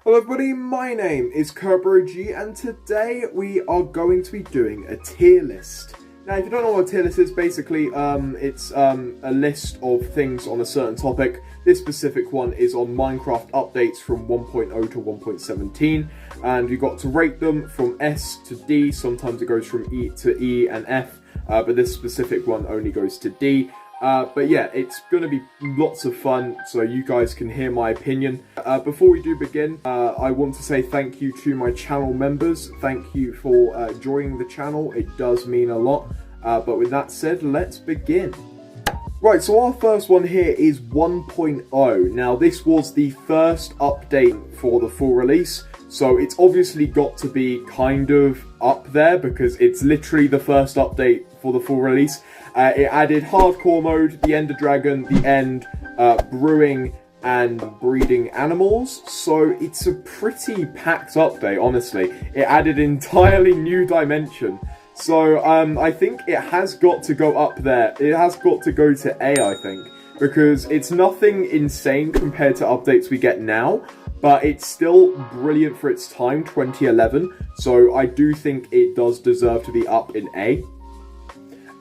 Hello everybody, my name is KurtBroG and today we are going to be doing a tier list. Now if you don't know what a tier list is, basically it's a list of things on a certain topic. This specific one is on Minecraft updates from 1.0 to 1.17 and you've got to rate them from S to D. Sometimes it goes from E to E and F, but this specific one only goes to D. But yeah, it's going to be lots of fun, so you guys can hear my opinion. Before we do begin, I want to say thank you to my channel members. Thank you for joining the channel, it does mean a lot. But with that said, let's begin. Right, so our first one here is 1.0. Now this was the first update for the full release, so it's obviously got to be kind of up there because it's literally the first update for the full release. It added hardcore mode, the Ender Dragon, the End, brewing and breeding animals. So it's a pretty packed update, honestly. It added an entirely new dimension. So I think it has got to go up there. It has got to go to A, I think. Because it's nothing insane compared to updates we get now. But it's still brilliant for its time, 2011. So I do think it does deserve to be up in A.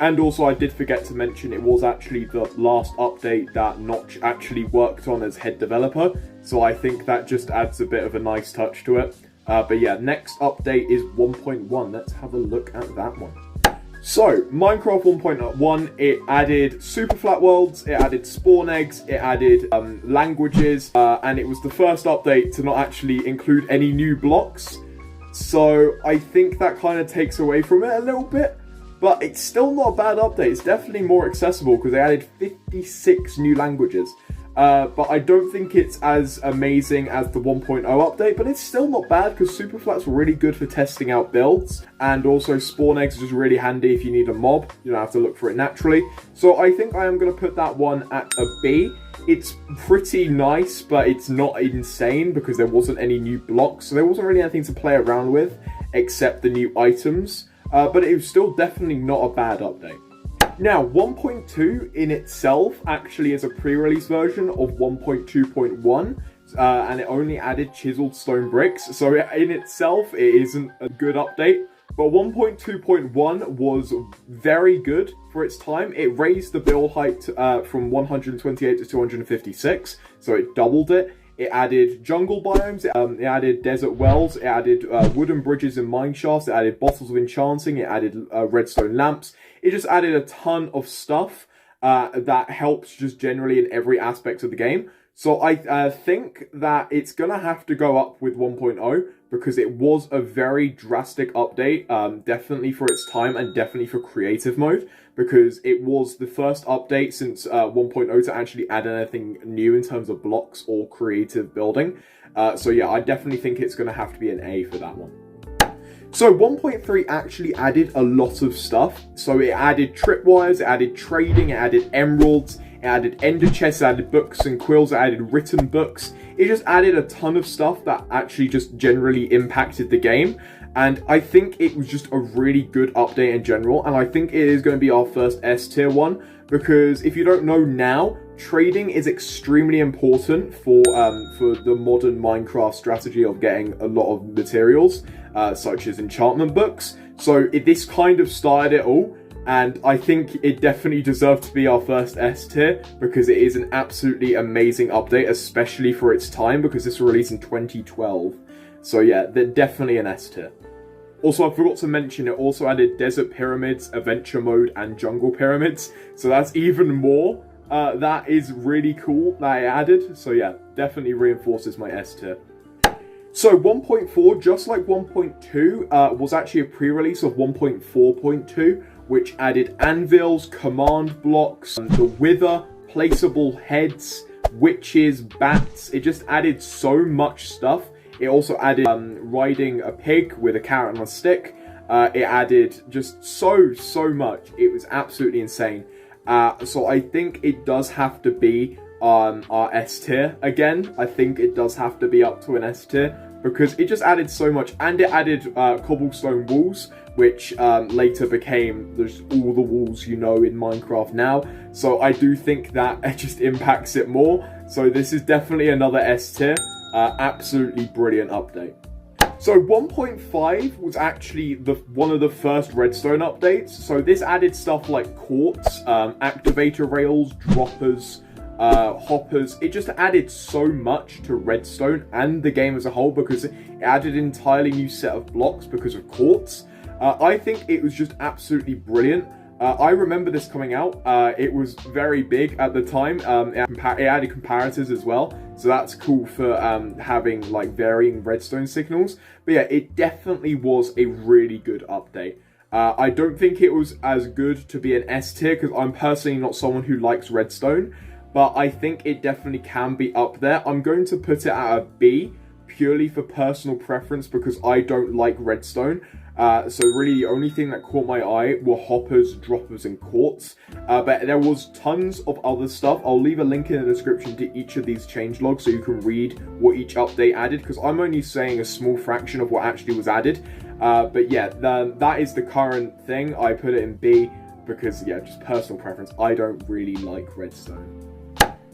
And also I did forget to mention it was actually the last update that Notch actually worked on as head developer. So I think that just adds a bit of a nice touch to it. But yeah, next update is 1.1. Let's have a look at that one. So, Minecraft 1.1, it added super flat worlds, it added spawn eggs, it added languages, and it was the first update to not actually include any new blocks. So I think that kind of takes away from it a little bit. But it's still not a bad update. It's definitely more accessible because they added 56 new languages. But I don't think it's as amazing as the 1.0 update, but it's still not bad because Superflat's really good for testing out builds. And also Spawn Eggs is just really handy if you need a mob. You don't have to look for it naturally. So I think I am going to put that one at a B. It's pretty nice, but it's not insane because there wasn't any new blocks. So there wasn't really anything to play around with except the new items. But it was still definitely not a bad update. Now, 1.2 in itself actually is a pre-release version of 1.2.1, and it only added chiseled stone bricks. So in itself, it isn't a good update. But 1.2.1 was very good for its time. It raised the build height from 128 to 256, so it doubled it. It added jungle biomes, it added desert wells, it added wooden bridges and mine shafts, it added bottles of enchanting, it added redstone lamps. It just added a ton of stuff that helps just generally in every aspect of the game. So I think that it's going to have to go up with 1.0 because it was a very drastic update, definitely for its time and definitely for creative mode, because it was the first update since 1.0 to actually add anything new in terms of blocks or creative building. So yeah, I definitely think it's going to have to be an A for that one. So 1.3 actually added a lot of stuff. So it added tripwires, it added trading, it added emeralds, it added ender chests, it added books and quills, it added written books. It just added a ton of stuff that actually just generally impacted the game. And I think it was just a really good update in general. And I think it is going to be our first S tier one. Because if you don't know now, trading is extremely important for the modern Minecraft strategy of getting a lot of materials, such as enchantment books. So this kind of started it all. And I think it definitely deserved to be our first S tier because it is an absolutely amazing update, especially for its time because this was released in 2012. So yeah, they're definitely an S tier. Also, I forgot to mention, it also added desert pyramids, adventure mode, and jungle pyramids. So that's even more. That is really cool that it added. So yeah, definitely reinforces my S tier. So 1.4, just like 1.2, was actually a pre-release of 1.4.2, which added anvils, command blocks, the wither, placeable heads, witches, bats. It just added so much stuff. It also added riding a pig with a carrot on a stick. It added just so much. It was absolutely insane. So I think it does have to be our S tier again. I think it does have to be up to an S tier because it just added so much, and it added cobblestone walls, which later became all the walls you know in Minecraft now. So I do think that it just impacts it more. So this is definitely another S tier. Absolutely brilliant update. So 1.5 was actually one of the first Redstone updates. So this added stuff like quartz, activator rails, droppers, hoppers. It just added so much to Redstone and the game as a whole because it added an entirely new set of blocks because of quartz. I think it was just absolutely brilliant. I remember this coming out. It was very big at the time. It added comparators as well, so that's cool for having like varying redstone signals. But yeah, it definitely was a really good update. I don't think it was as good to be an S tier because I'm personally not someone who likes redstone, but I think it definitely can be up there. I'm going to put it at a B purely for personal preference because I don't like redstone. So really the only thing that caught my eye were hoppers, droppers, and quartz. But there was tons of other stuff. I'll leave a link in the description to each of these changelogs so you can read what each update added, because I'm only saying a small fraction of what actually was added. But yeah, that is the current thing. I put it in B because, yeah, just personal preference. I don't really like redstone.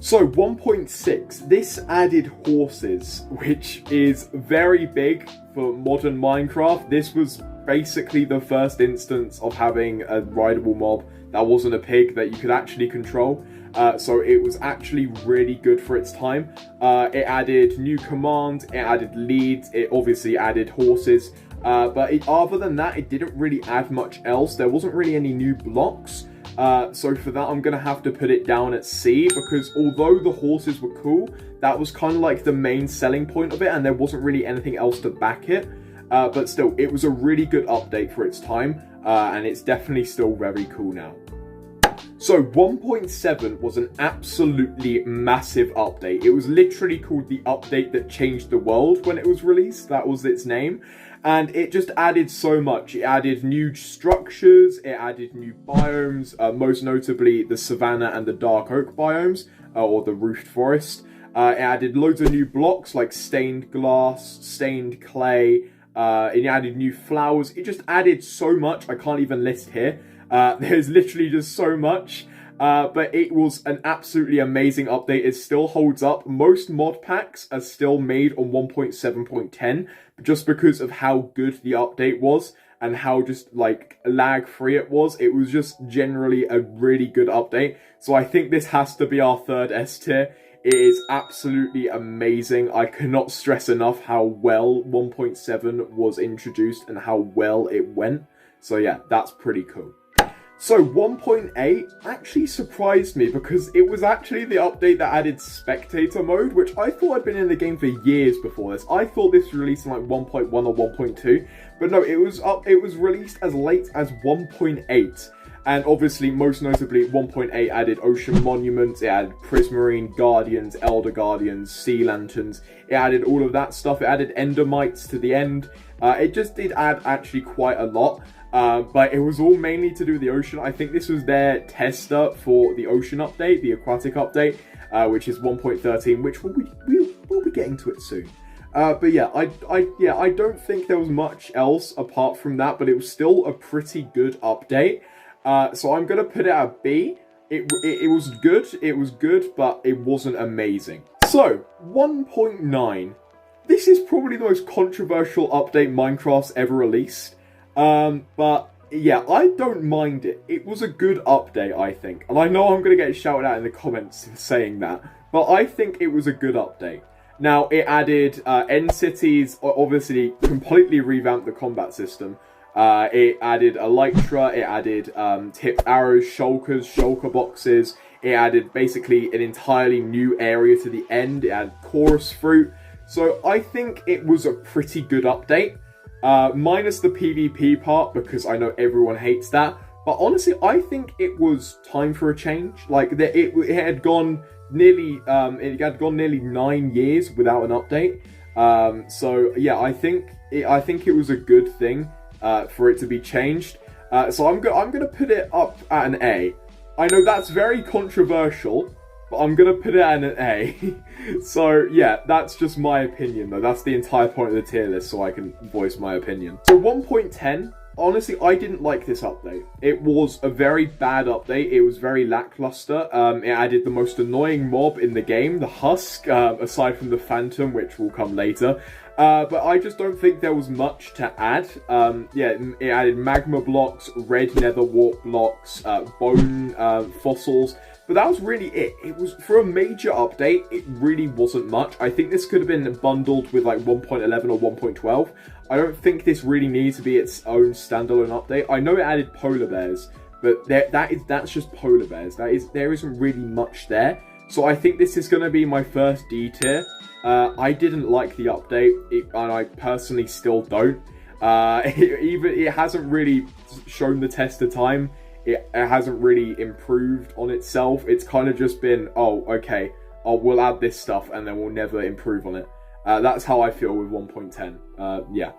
So 1.6, this added horses, which is very big for modern Minecraft. This was basically the first instance of having a rideable mob that wasn't a pig that you could actually control. So it was actually really good for its time. It added new commands, it added leads, it obviously added horses. But other than that, it didn't really add much else. There wasn't really any new blocks. So for that, I'm going to have to put it down at C, because although the horses were cool, that was kind of like the main selling point of it, and there wasn't really anything else to back it. But still, it was a really good update for its time, and it's definitely still very cool now. So 1.7 was an absolutely massive update. It was literally called the update that changed the world when it was released. That was its name. And it just added so much. It added new structures, it added new biomes, most notably the savanna and the dark oak biomes, or the roofed forest. It added loads of new blocks like stained glass, stained clay. It added new flowers. It just added so much, I can't even list here. There's literally just so much. But it was an absolutely amazing update. It still holds up. Most mod packs are still made on 1.7.10 just because of how good the update was and how just like lag free it was. It was just generally a really good update. So I think this has to be our third S tier. It is absolutely amazing. I cannot stress enough how well 1.7 was introduced and how well it went. So yeah, that's pretty cool. So 1.8 actually surprised me because it was actually the update that added spectator mode, which I thought had been in the game for years before this. I thought this was released in like 1.1 or 1.2, but no, it was released as late as 1.8. And obviously, most notably, 1.8 added ocean monuments, it added prismarine, guardians, elder guardians, sea lanterns. It added all of that stuff. It added endermites to the end. It just did add actually quite a lot. But it was all mainly to do with the ocean. I think this was their tester for the ocean update, the aquatic update, which is 1.13, which we'll be getting to it soon. But yeah, I don't think there was much else apart from that, but it was still a pretty good update. So I'm gonna put it at B. It was good, but it wasn't amazing. So 1.9. This is probably the most controversial update Minecraft's ever released. But yeah, I don't mind it. It was a good update, I think. And I know I'm going to get shouted out in the comments for saying that, but I think it was a good update. Now, it added end cities, obviously completely revamped the combat system. It added elytra, it added tipped arrows, shulker boxes. It added basically an entirely new area to the end. It added chorus fruit. So I think it was a pretty good update. Minus the PvP part, because I know everyone hates that. But honestly, I think it was time for a change. Like, it had gone nearly 9 years without an update. So yeah, I think it was a good thing for it to be changed. So I'm gonna put it up at an A. I know that's very controversial, but I'm gonna put it at an A. So yeah, that's just my opinion though. That's the entire point of the tier list, so I can voice my opinion. So 1.10, honestly, I didn't like this update. It was a very bad update. It was very lackluster. It added the most annoying mob in the game, the Husk, aside from the Phantom, which will come later. But I just don't think there was much to add. Yeah, it added magma blocks, red nether wart blocks, bone fossils. But that was really it. It was, for a major update, it really wasn't much. I think this could have been bundled with like 1.11 or 1.12. I don't think this really needs to be its own standalone update. I know it added polar bears, but that's just polar bears. There isn't really much there. So I think this is going to be my first D tier. I didn't like the update, and I personally still don't. It hasn't really shown the test of time. It hasn't really improved on itself. It's kind of just been, oh, okay, we'll add this stuff and then we'll never improve on it. That's how I feel with 1.10. Yeah.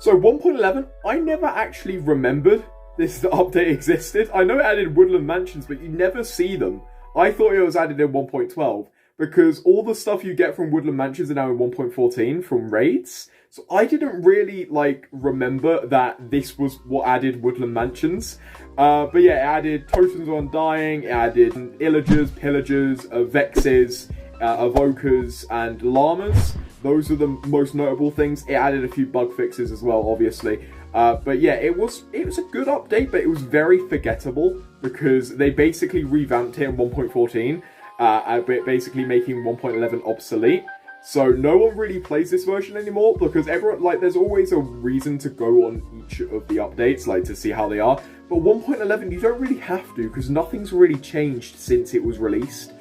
So 1.11, I never actually remembered this update existed. I know it added woodland mansions, but you never see them. I thought it was added in 1.12 because all the stuff you get from woodland mansions are now in 1.14 from raids. So I didn't really remember that this was what added woodland mansions. But yeah, it added totems of undying, it added illagers, pillagers, vexes, evokers, and llamas. Those are the most notable things. It added a few bug fixes as well, obviously. But yeah, it was a good update, but it was very forgettable because they basically revamped it in 1.14, basically making 1.11 obsolete. So no one really plays this version anymore because everyone, there's always a reason to go on each of the updates, to see how they are. But 1.11, you don't really have to because nothing's really changed since it was released.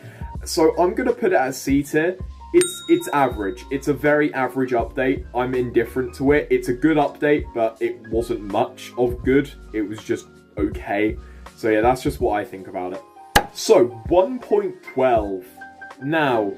So I'm going to put it as C tier. It's average. It's a very average update. I'm indifferent to it. It's a good update, but it wasn't much of good. It was just okay. So yeah, that's just what I think about it. So 1.12. Now,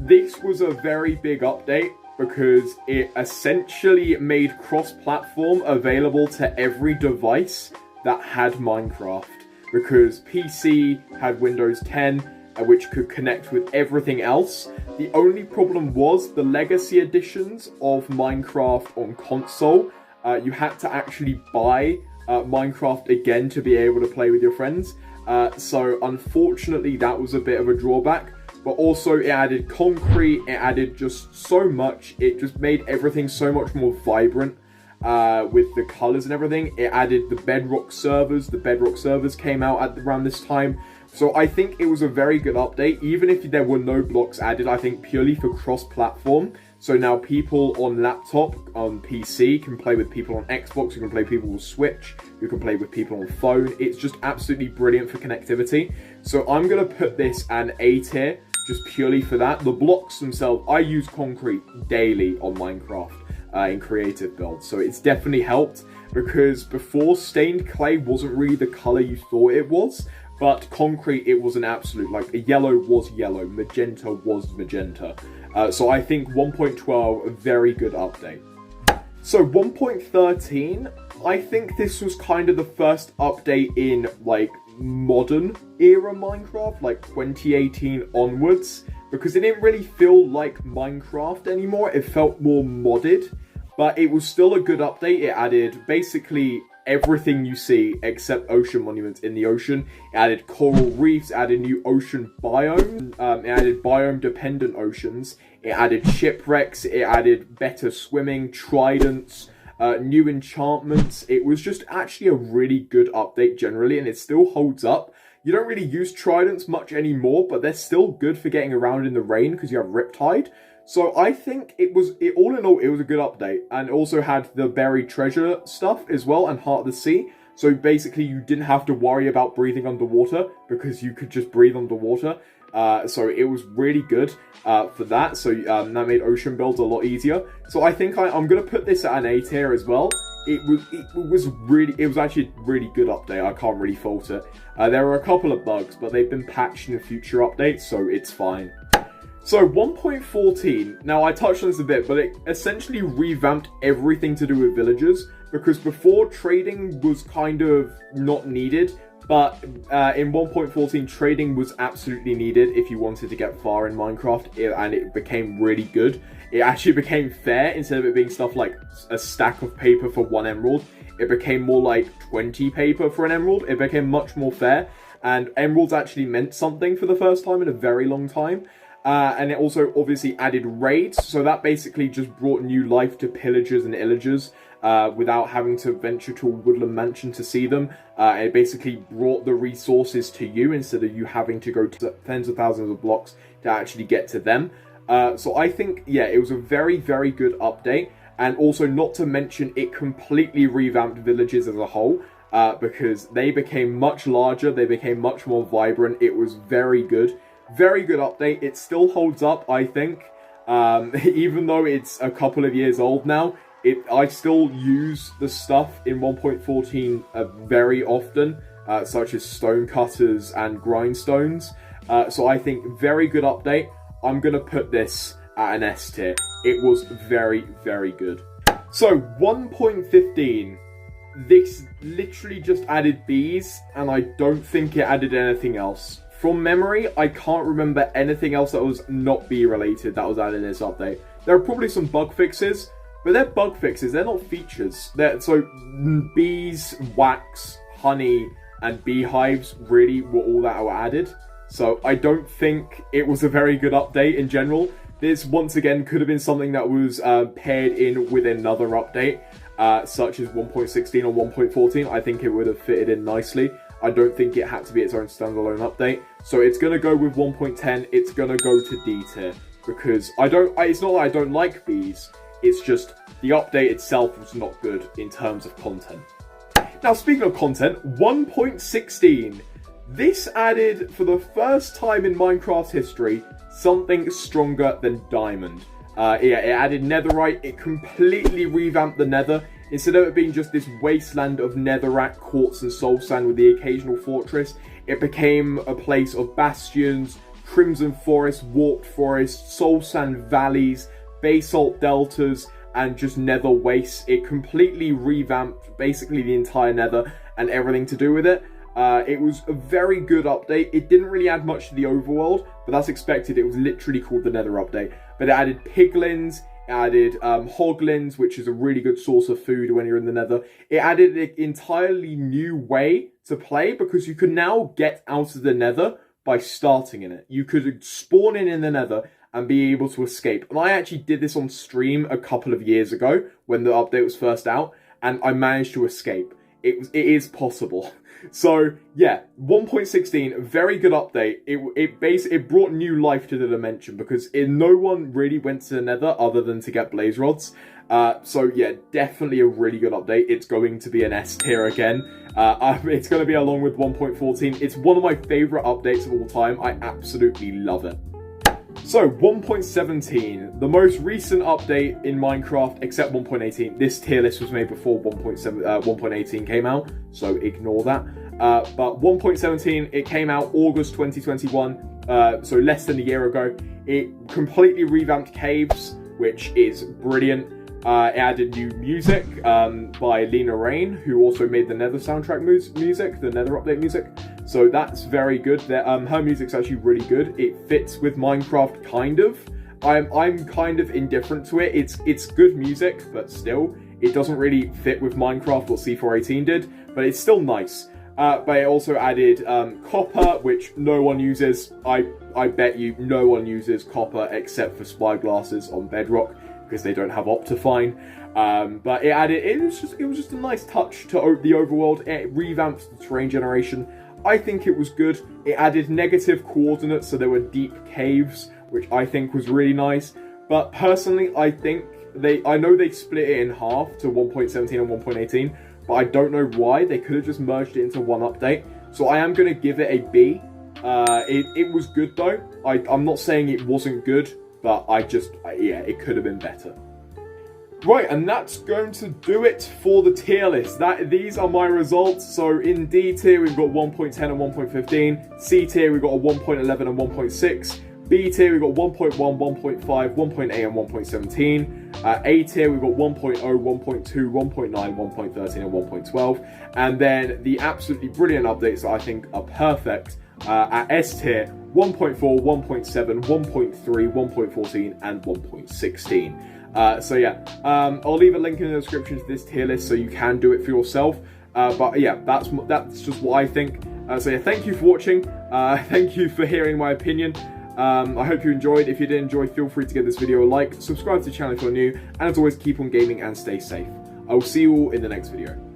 this was a very big update because it essentially made cross-platform available to every device that had Minecraft. Because PC had Windows 10, which could connect with everything else. The only problem was the legacy editions of Minecraft on console. You had to actually buy Minecraft again to be able to play with your friends. So unfortunately, that was a bit of a drawback. But also it added concrete, it added just so much. It just made everything so much more vibrant with the colors and everything. It added the Bedrock servers. The Bedrock servers came out around this time. So I think it was a very good update, even if there were no blocks added, I think purely for cross-platform. So now people on laptop, on PC, can play with people on Xbox, you can play people with Switch, you can play with people on phone. It's just absolutely brilliant for connectivity. So I'm going to put this an A tier, just purely for that. The blocks themselves, I use concrete daily on Minecraft in creative builds. So it's definitely helped because before stained clay wasn't really the color you thought it was. But concrete, it was an absolute, yellow was yellow, magenta was magenta. So I think 1.12, a very good update. So 1.13, I think this was kind of the first update in, modern era Minecraft, 2018 onwards. Because it didn't really feel like Minecraft anymore, it felt more modded. But it was still a good update. It added basically everything you see except ocean monuments in the ocean. It added coral reefs, added new ocean biomes, it added biome dependent oceans, it added shipwrecks, it added better swimming, tridents, new enchantments. It was just actually a really good update generally, and it still holds up. You don't really use tridents much anymore, but they're still good for getting around in the rain because you have Riptide. So I think all in all, it was a good update, and also had the buried treasure stuff as well, and Heart of the Sea. So basically, you didn't have to worry about breathing underwater because you could just breathe underwater. So it was really good for that. So that made ocean builds a lot easier. So I think I'm gonna put this at an A tier as well. It was actually a really good update. I can't really fault it. There were a couple of bugs, but they've been patched in future updates, so it's fine. So 1.14, now I touched on this a bit, but it essentially revamped everything to do with villagers, because before trading was kind of not needed, but in 1.14 trading was absolutely needed if you wanted to get far in Minecraft, and it became really good. It actually became fair instead of it being stuff like a stack of paper for 1 emerald. it became more like 20 paper for an emerald. It became much more fair, and emeralds actually meant something for the first time in a very long time. And it also obviously added raids, so that basically just brought new life to pillagers and illagers without having to venture to a woodland mansion to see them. It basically brought the resources to you instead of you having to go to tens of thousands of blocks to actually get to them. So I think, yeah, it was a very, very good update. And also, not to mention, it completely revamped villages as a whole, because they became much larger, they became much more vibrant. It was very good. Very good update. It still holds up, I think. Even though it's a couple of years old now, I still use the stuff in 1.14 very often, such as stone cutters and grindstones. So I think very good update. I'm going to put this at an S tier. It was very, very good. So 1.15. This literally just added bees, and I don't think it added anything else. From memory, I can't remember anything else that was not bee related that was added in this update. There are probably some bug fixes, but they're bug fixes, they're not features. So bees, wax, honey, and beehives really were all that were added. So I don't think it was a very good update in general. This, once again, could have been something that was paired in with another update, such as 1.16 or 1.14. I think it would have fitted in nicely. I don't think it had to be its own standalone update. So it's going to go with 1.10. It's going to go to D tier. Because it's not that I don't like bees. It's just the update itself was not good in terms of content. Now, speaking of content, 1.16. This added, for the first time in Minecraft history, something stronger than diamond. It added netherite. It completely revamped the nether. Instead of it being just this wasteland of netherrack, quartz and soul sand with the occasional fortress, it became a place of bastions, crimson forest, warped forest, soul sand valleys, basalt deltas, and just nether wastes. It completely revamped basically the entire nether and everything to do with it. It was a very good update. It didn't really add much to the overworld, but that's expected. It was literally called the Nether update. But it added piglins, it added hoglins, which is a really good source of food when you're in the Nether. It added an entirely new way to play, because you can now get out of the Nether by starting in it. You could spawn in the Nether and be able to escape. And I actually did this on stream a couple of years ago when the update was first out, and I managed to escape. It is possible. So yeah, 1.16, very good update. It brought new life to the dimension, because no one really went to the Nether other than to get blaze rods. So yeah, definitely a really good update. It's going to be an S tier again. It's going to be along with 1.14. It's one of my favorite updates of all time. I absolutely love it. So 1.17, the most recent update in Minecraft, except 1.18. This tier list was made before 1.18 came out, so ignore that. But 1.17, it came out August 2021, so less than a year ago. It completely revamped caves, which is brilliant. It added new music by Lena Rain, who also made the Nether soundtrack music, the Nether update music. So that's very good. Her music's actually really good. It fits with Minecraft, kind of. I'm kind of indifferent to it. It's good music, but still, it doesn't really fit with Minecraft what C418 did. But it's still nice. But it also added copper, which no one uses. I bet you no one uses copper except for spyglasses on Bedrock, because they don't have Optifine. But it was just a nice touch to the overworld. It revamped the terrain generation. I think it was good. It added negative coordinates, so there were deep caves, which I think was really nice. But personally, I think I know they split it in half to 1.17 and 1.18, but I don't know why. They could have just merged it into one update. So I am going to give it a B. It was good though. I'm not saying it wasn't good, but it could have been better. Right, and that's going to do it for the tier list. These are my results. So in D tier, we've got 1.10 and 1.15. C tier, we've got a 1.11 and 1.6. B tier, we've got 1.1, 1.5, 1.8 and 1.17. A tier, we've got 1.0, 1.2, 1.9, 1.13 and 1.12. And then the absolutely brilliant updates that I think are perfect at S tier, 1.4, 1.7, 1.3, 1.14 and 1.16. So yeah, I'll leave a link in the description to this tier list so you can do it for yourself. But yeah, that's just what I think. So yeah, thank you for watching. Thank you for hearing my opinion. I hope you enjoyed. If you did enjoy, feel free to give this video a like, subscribe to the channel if you're new, and as always, keep on gaming and stay safe. I will see you all in the next video.